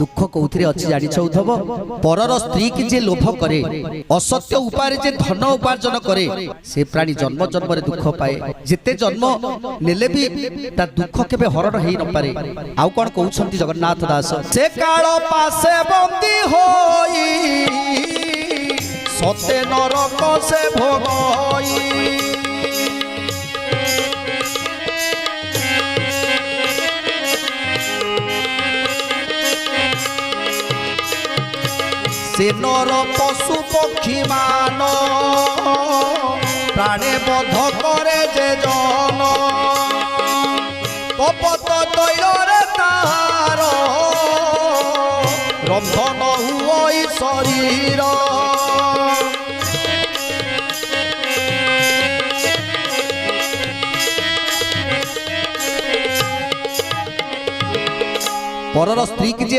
दुख कौथिरे अच्छी जानिछौथब परर स्त्री की जे लोभ करे असत्य उपाय जे धन उपार्जन करे से प्राणी जन्म जन्म रे दुख पाए जेते जन्म नेले भी ता दुख केबे हरण हेई न पारे। आउ कोन कहउछंती जगन्नाथ दास से काल पासे बंदी होई सते नरक से भोगई से नर पशु पक्षी मान प्राणे बध करे जे जन कपट तैलरे तार रंधन हुई शरीर परर स्त्री की जे